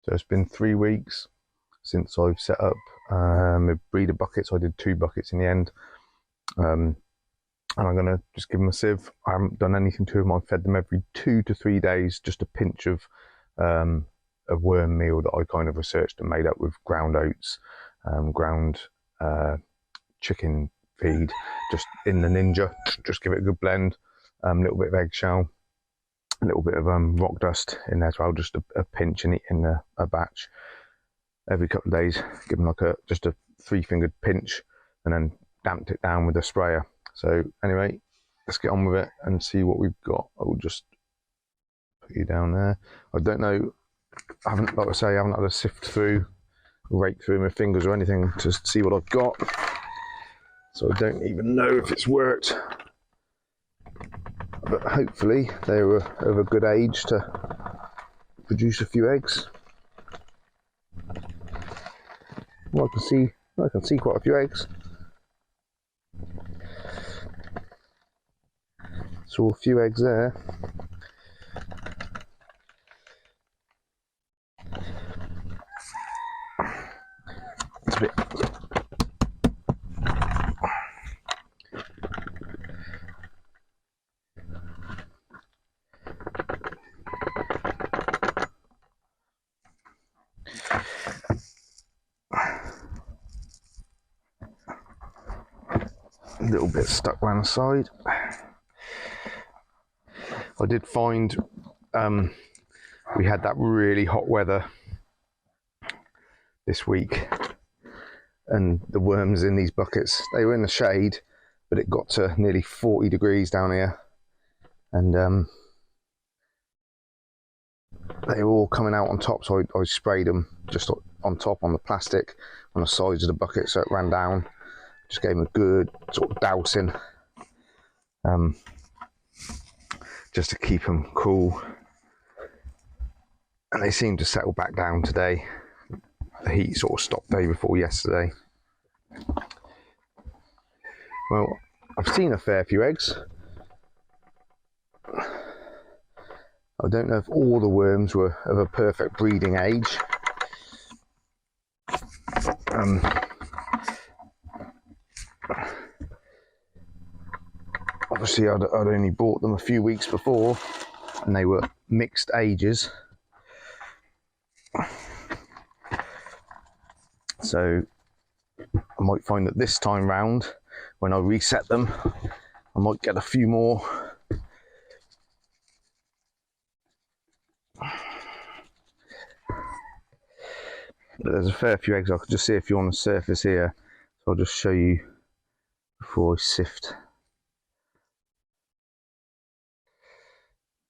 So it's been 3 weeks since I've set up my breeder buckets. I did 2 buckets in the end. And I'm going to just give them a sieve. I haven't done anything to them. I've fed them every 2 to 3 days, just a pinch of a worm meal that I kind of researched and made up with ground oats, ground chicken feed, just in the Ninja. Just give it a good blend. A little bit of eggshell, a little bit of rock dust in there as well, just a pinch in a batch. Every couple of days, give them like just a 3-fingered pinch, and then damped it down with a sprayer. So anyway, let's get on with it and see what we've got. I will just put you down there. I don't know, like I say, I haven't had a sift through, rake through my fingers or anything to see what I've got. So I don't even know if it's worked. But hopefully they were of a good age to produce a few eggs. Well, I can see quite a few eggs. Saw a few eggs there. It's a bit. A little bit stuck around the side. I did find we had that really hot weather this week, and the worms in these buckets, they were in the shade, but it got to nearly 40 degrees down here, and they were all coming out on top. So I sprayed them just on top, on the plastic, on the sides of the bucket, so it ran down. Just gave them a good sort of dousing, just to keep them cool. And they seem to settle back down today. The heat sort of stopped day before yesterday. Well, I've seen a fair few eggs. I don't know if all the worms were of a perfect breeding age. Obviously I'd only bought them a few weeks before, and they were mixed ages. So I might find that this time round, when I reset them, I might get a few more. But there's a fair few eggs. I can just see a few on the surface here, so I'll just show you before I sift.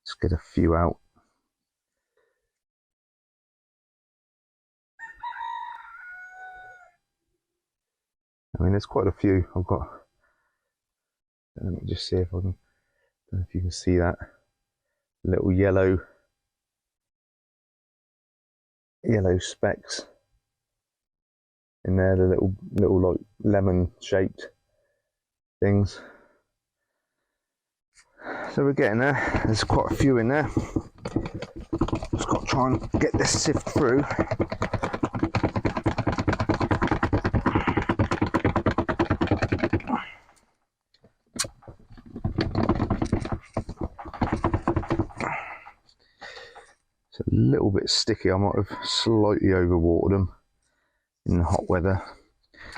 Let's get a few out. I mean, there's quite a few I've got. Let me just see if I can, don't know if you can see that little yellow specks in there, the little like lemon shaped things. So we're getting there. There's quite a few in there. Just got to try and get this sift through. It's a little bit sticky. I might have slightly overwatered them in the hot weather.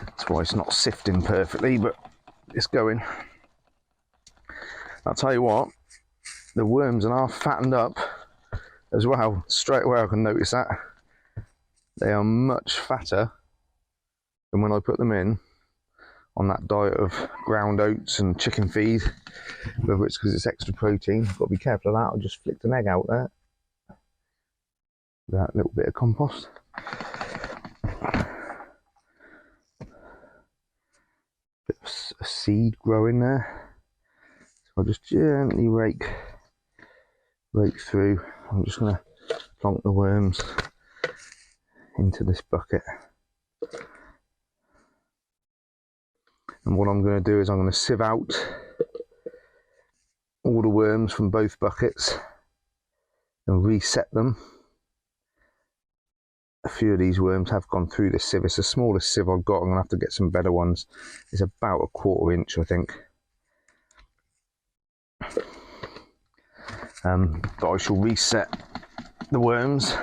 That's why it's not sifting perfectly, but it's going. I'll tell you what, the worms are now fattened up as well. Straight away I can notice that. They are much fatter than when I put them in on that diet of ground oats and chicken feed. Whether it's because it's extra protein, I've got to be careful of that. I just flicked an egg out there. That little bit of compost. Bit of a seed growing there. I'll just gently rake through. I'm just going to plonk the worms into this bucket. And what I'm going to do is I'm going to sieve out all the worms from both buckets and reset them a few of these worms have gone through this sieve. It's the smallest sieve I've got. I'm going to have to get some better ones. It's about 1/4 inch, I think. But I shall reset the worms,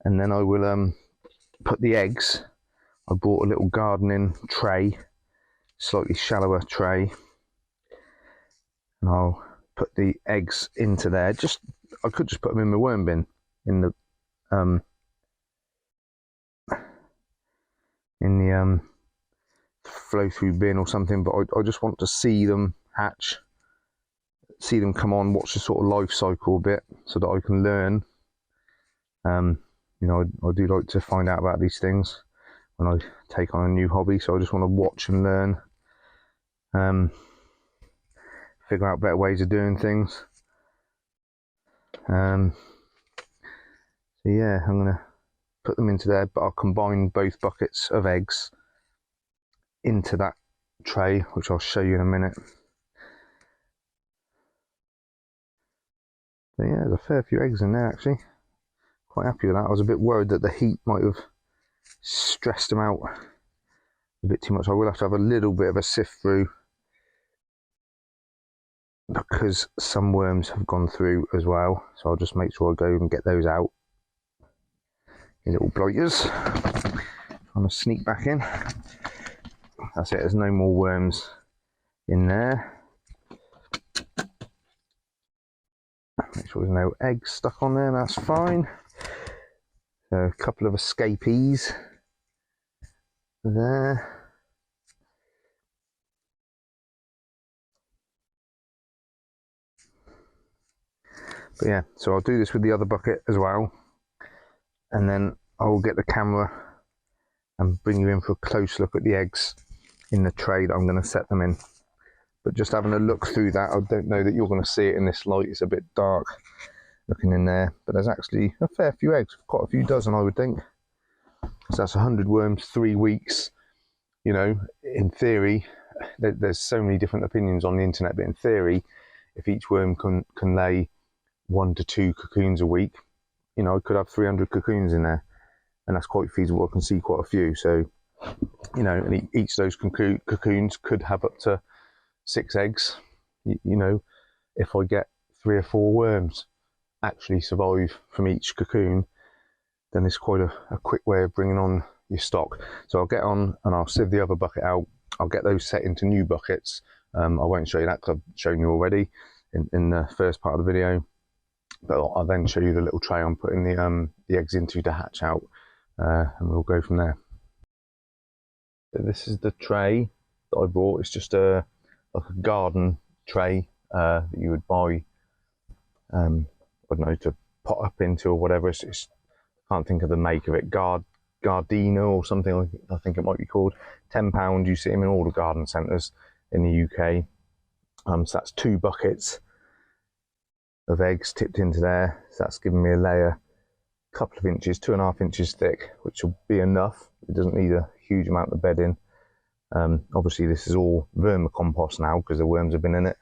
and then I will put the eggs. I bought a little gardening tray, slightly shallower tray, and I'll put the eggs into there. I could just put them in my worm bin, in the flow through bin or something, but I just want to see them hatch, see them come on, watch the sort of life cycle a bit, so that I can learn. You know, I do like to find out about these things when I take on a new hobby, so I just want to watch and learn, figure out better ways of doing things. So yeah, I'm going to put them into there, but I'll combine both buckets of eggs into that tray, which I'll show you in a minute. But yeah, there's a fair few eggs in there actually. Quite happy with that. I was a bit worried that the heat might have stressed them out a bit too much. I will have to have a little bit of a sift through, because some worms have gone through as well, so I'll just make sure I go and get those out. These little blighters. I'm going to sneak back in. That's it, there's no more worms in there. Make sure there's no eggs stuck on there, that's fine. So a couple of escapees there. But yeah, so I'll do this with the other bucket as well, and then I'll get the camera and bring you in for a close look at the eggs in the tray that I'm going to set them in. But just having a look through that, I don't know that you're going to see it in this light. It's a bit dark looking in there, but there's actually a fair few eggs, quite a few dozen I would think. So that's 100 worms, 3 weeks. You know, in theory, there's so many different opinions on the internet, but in theory, if each worm can lay 1 to 2 cocoons a week, you know, I could have 300 cocoons in there, and that's quite feasible. I can see quite a few. So, you know, and each of those cocoons could have up to 6 eggs. You know, if I get 3 or 4 worms actually survive from each cocoon, then it's quite a quick way of bringing on your stock. So I'll get on and I'll sieve the other bucket out. I'll get those set into new buckets. I won't show you that because I've shown you already in the first part of the video, but I'll then show you the little tray I'm putting the eggs into to hatch out, and we'll go from there. So this is the tray that I bought. It's just like a garden tray that you would buy, I don't know, to pot up into or whatever. It's I can't think of the make of it. Gardena or something, I think it might be called. £10. You see them in all the garden centres in the UK. So that's 2 buckets of eggs tipped into there. So that's giving me a layer, a couple of inches, 2.5 inches thick, which will be enough. It doesn't need a huge amount of bedding. Obviously, this is all vermicompost now because the worms have been in it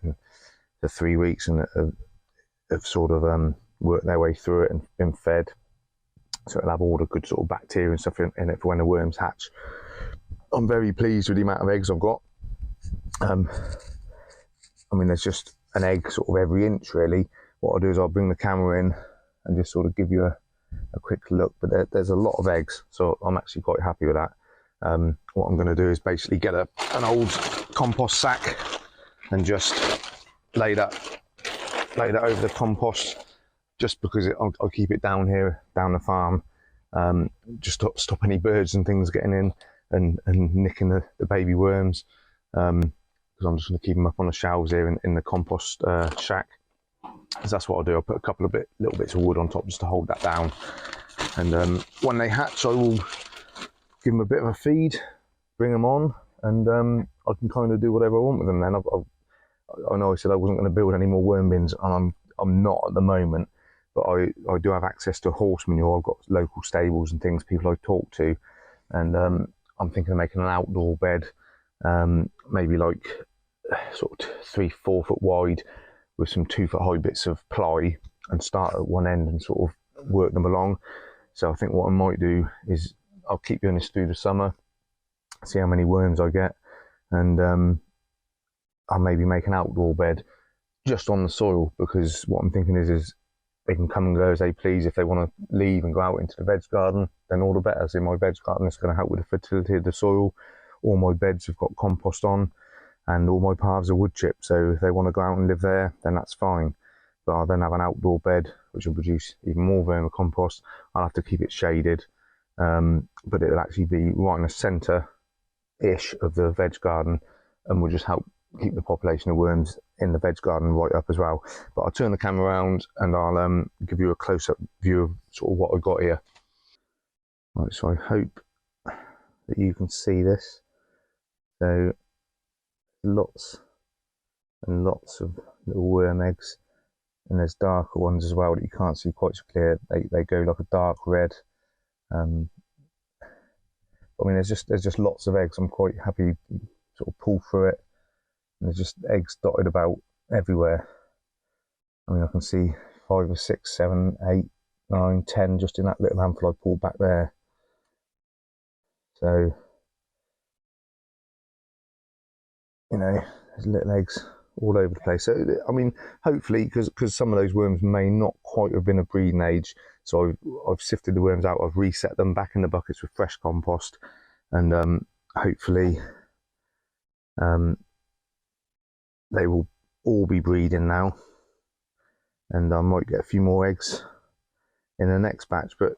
for 3 weeks and have sort of worked their way through it and been fed. So it'll have all the good sort of bacteria and stuff in it for when the worms hatch. I'm very pleased with the amount of eggs I've got. I mean, there's just an egg sort of every inch really. What I'll do is I'll bring the camera in and just sort of give you a quick look, but there's a lot of eggs, so I'm actually quite happy with that. What I'm going to do is basically get an old compost sack and just lay that over the compost, just because I'll keep it down here, down the farm, just to stop any birds and things getting in and nicking the baby worms, because I'm just going to keep them up on the shelves here in the compost shack. So that's what I'll do. I'll put a couple of little bits of wood on top just to hold that down, and when they hatch I will give them a bit of a feed, bring them on, and I can kind of do whatever I want with them then. I know I said I wasn't going to build any more worm bins, and I'm not at the moment, but I do have access to horse manure. I've got local stables and things, people I talk to, and I'm thinking of making an outdoor bed, maybe like sort of 3-4 foot wide with some 2 foot high bits of ply, and start at one end and sort of work them along. So I think what I might do is I'll keep doing this through the summer, see how many worms I get, and I'll maybe make an outdoor bed just on the soil, because what I'm thinking is they can come and go as they please. If they want to leave and go out into the veg garden, then all the better. So in my veg garden, it's going to help with the fertility of the soil. All my beds have got compost on, and all my paths are wood chip. So if they want to go out and live there, then that's fine. But I'll then have an outdoor bed, which will produce even more vermicompost. I'll have to keep it shaded, but it'll actually be right in the centre-ish of the veg garden, and will just help keep the population of worms in the veg garden right up as well. But I'll turn the camera around and I'll give you a close-up view of sort of what I've got here. Right, so I hope that you can see this. So lots and lots of little worm eggs, and there's darker ones as well that you can't see quite so clear. They go like a dark red. I mean, there's just lots of eggs. I'm quite happy to sort of pull through it. And there's just eggs dotted about everywhere. I mean, I can see 5 or 6, 7, 8, 9, 10 just in that little handful I pulled back there. So, you know, there's little eggs all over the place. So, I mean, hopefully, because some of those worms may not quite have been a breeding age, so I've sifted the worms out, I've reset them back in the buckets with fresh compost, and hopefully they will all be breeding now, and I might get a few more eggs in the next batch. But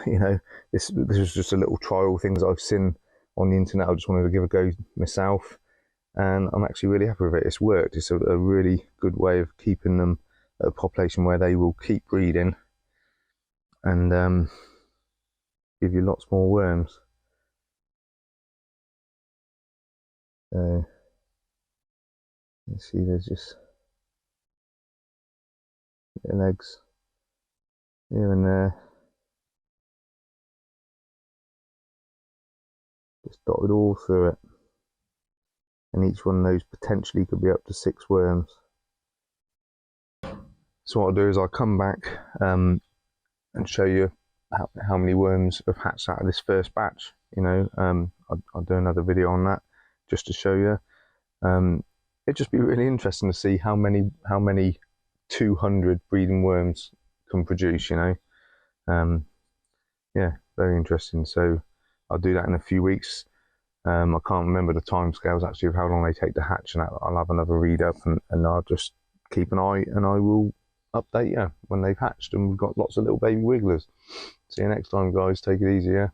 you know, this was just a little trial, things I've seen on the internet. I just wanted to give a go myself, and I'm actually really happy with it. It's worked. It's a really good way of keeping them at a population where they will keep breeding and give you lots more worms. So you see, there's just little eggs here and there, just dotted all through it, and each one of those potentially could be up to 6 worms. So what I'll do is I'll come back and show you how many worms have hatched out of this first batch. You know, I'll do another video on that just to show you. It'd just be really interesting to see how many 200 breeding worms can produce. You know, yeah, very interesting. So I'll do that in a few weeks. I can't remember the time scales actually of how long they take to hatch, and I'll have another read up, and I'll just keep an eye, and I will update you when they've hatched and we've got lots of little baby wigglers. See you next time, guys. Take it easy, yeah?